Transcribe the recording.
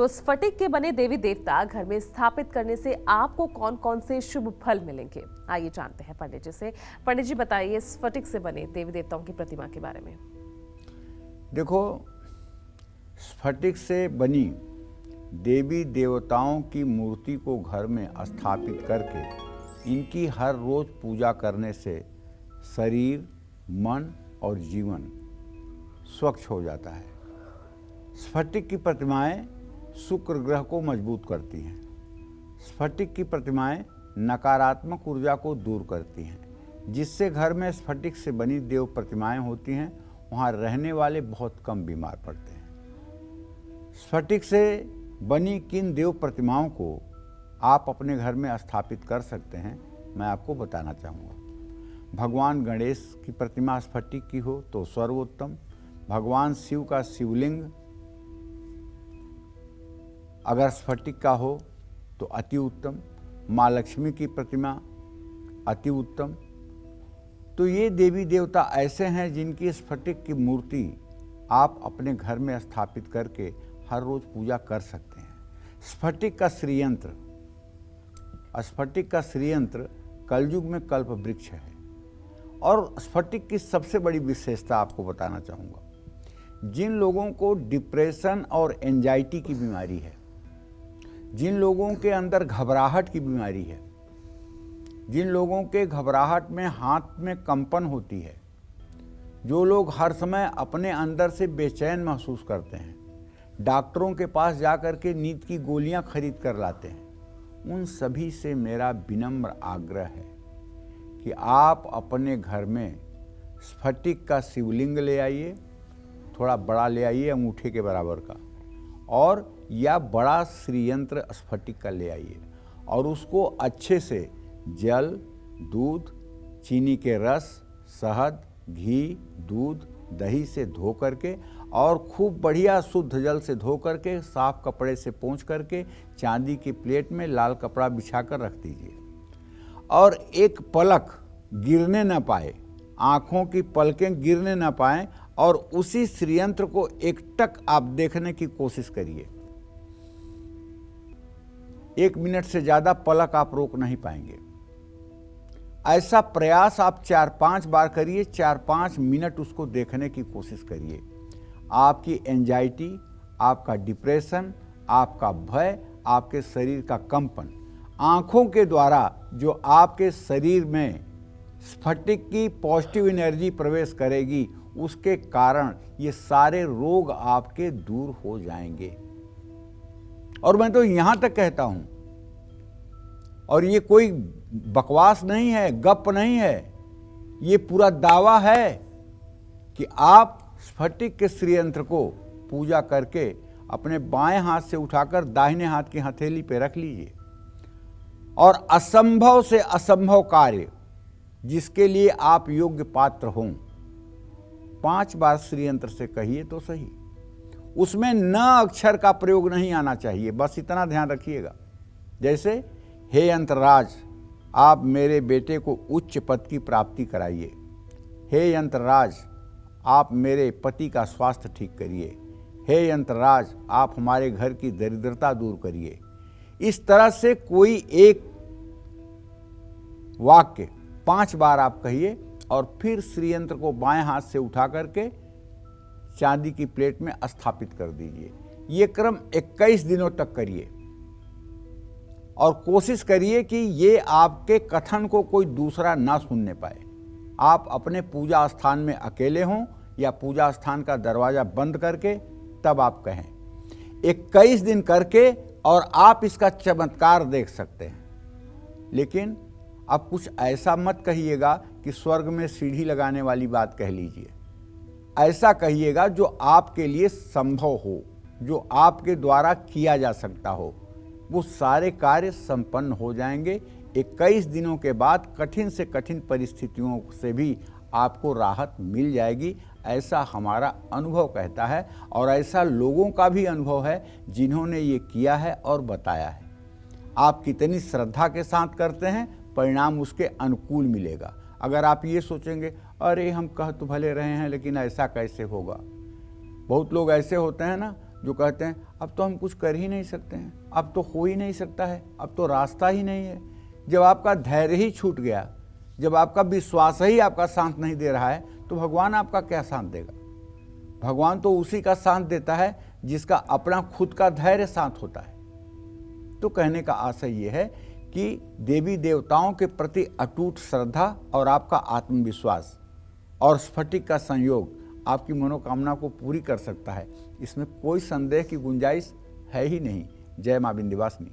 तो स्फटिक के बने देवी देवता घर में स्थापित करने से आपको कौन कौन से शुभ फल मिलेंगे, आइए जानते हैं पंडित जी से। पंडित जी बताइए, स्फटिक से बने देवी देवताओं की प्रतिमा के बारे में। देखो, स्फटिक से बनी देवी देवताओं की मूर्ति को घर में स्थापित करके इनकी हर रोज पूजा करने से शरीर, मन और जीवन स्वच्छ हो जाता है। स्फटिक की प्रतिमाएं शुक्र ग्रह को मजबूत करती हैं। स्फटिक की प्रतिमाएं नकारात्मक ऊर्जा को दूर करती हैं। जिससे घर में स्फटिक से बनी देव प्रतिमाएं होती हैं, वहाँ रहने वाले बहुत कम बीमार पड़ते हैं। स्फटिक से बनी किन देव प्रतिमाओं को आप अपने घर में स्थापित कर सकते हैं, मैं आपको बताना चाहूँगा। भगवान गणेश की प्रतिमा स्फटिक की हो तो सर्वोत्तम। भगवान शिव का शिवलिंग अगर स्फटिक का हो तो अति उत्तम। माँ लक्ष्मी की प्रतिमा अति उत्तम। तो ये देवी देवता ऐसे हैं जिनकी स्फटिक की मूर्ति आप अपने घर में स्थापित करके हर रोज पूजा कर सकते हैं। स्फटिक का श्रीयंत्र कलयुग में कल्प वृक्ष है। और स्फटिक की सबसे बड़ी विशेषता आपको बताना चाहूँगा। जिन लोगों को डिप्रेशन और एंजाइटी की बीमारी है, जिन लोगों के अंदर घबराहट की बीमारी है, जिन लोगों के घबराहट में हाथ में कंपन होती है, जो लोग हर समय अपने अंदर से बेचैन महसूस करते हैं, डॉक्टरों के पास जाकर के नींद की गोलियां खरीद कर लाते हैं, उन सभी से मेरा विनम्र आग्रह है कि आप अपने घर में स्फटिक का शिवलिंग ले आइए, थोड़ा बड़ा ले आइए, अंगूठे के बराबर का, और या बड़ा श्रीयंत्र स्फटिक का ले आइए और उसको अच्छे से जल, दूध, चीनी के रस, शहद, घी, दूध, दही से धो करके और खूब बढ़िया शुद्ध जल से धो करके साफ कपड़े से पोंछ करके चांदी की प्लेट में लाल कपड़ा बिछाकर रख दीजिए और एक पलक गिरने न पाए, आँखों की पलकें गिरने न पाएं, और उसी श्रीयंत्र को एकटक आप देखने की कोशिश करिए। 1 मिनट से ज़्यादा पलक आप रोक नहीं पाएंगे। ऐसा प्रयास आप 4-5 बार करिए, 4-5 मिनट उसको देखने की कोशिश करिए। आपकी एंजाइटी, आपका डिप्रेशन, आपका भय, आपके शरीर का कंपन, आँखों के द्वारा जो आपके शरीर में स्फटिक की पॉजिटिव एनर्जी प्रवेश करेगी, उसके कारण ये सारे रोग आपके दूर हो जाएंगे। और मैं तो यहाँ तक कहता हूँ, और ये कोई बकवास नहीं है, गप नहीं है, ये पूरा दावा है कि आप स्फटिक के श्रीयंत्र को पूजा करके अपने बाएं हाथ से उठाकर दाहिने हाथ की हथेली पे रख लीजिए और असंभव से असंभव कार्य जिसके लिए आप योग्य पात्र हों 5 बार श्रीयंत्र से कहिए तो सही। उसमें न अक्षर का प्रयोग नहीं आना चाहिए, बस इतना ध्यान रखिएगा। जैसे, हे यंत्रराज, आप मेरे बेटे को उच्च पद की प्राप्ति कराइए। हे यंत्रराज, आप मेरे पति का स्वास्थ्य ठीक करिए। हे यंत्रराज, आप हमारे घर की दरिद्रता दूर करिए। इस तरह से कोई एक वाक्य 5 बार आप कहिए और फिर श्रीयंत्र को बाएं हाथ से उठा करके चांदी की प्लेट में स्थापित कर दीजिए। ये क्रम 21 दिनों तक करिए और कोशिश करिए कि ये आपके कथन को कोई दूसरा ना सुनने पाए। आप अपने पूजा स्थान में अकेले हों या पूजा स्थान का दरवाजा बंद करके तब आप कहें। 21 दिन करके और आप इसका चमत्कार देख सकते हैं। लेकिन अब कुछ ऐसा मत कहिएगा कि स्वर्ग में सीढ़ी लगाने वाली बात कह लीजिए। ऐसा कहिएगा जो आपके लिए संभव हो, जो आपके द्वारा किया जा सकता हो। वो सारे कार्य संपन्न हो जाएंगे। 21 दिनों के बाद कठिन से कठिन परिस्थितियों से भी आपको राहत मिल जाएगी, ऐसा हमारा अनुभव कहता है और ऐसा लोगों का भी अनुभव है जिन्होंने ये किया है और बताया है। आप कितनी श्रद्धा के साथ करते हैं, परिणाम उसके अनुकूल मिलेगा। अगर आप ये सोचेंगे, अरे हम कह तो भले रहे हैं लेकिन ऐसा कैसे होगा। बहुत लोग ऐसे होते हैं ना, जो कहते हैं अब तो हम कुछ कर ही नहीं सकते हैं, अब तो हो ही नहीं सकता है, अब तो रास्ता ही नहीं है। जब आपका धैर्य ही छूट गया, जब आपका विश्वास ही आपका साथ नहीं दे रहा है, तो भगवान आपका क्या साथ देगा? भगवान तो उसी का साथ देता है जिसका अपना खुद का धैर्य साथ होता है। तो कहने का आशय ये है कि देवी देवताओं के प्रति अटूट श्रद्धा और आपका आत्मविश्वास और स्फटिक का संयोग आपकी मनोकामना को पूरी कर सकता है। इसमें कोई संदेह की गुंजाइश है ही नहीं। जय मां विंध्यवासिनी।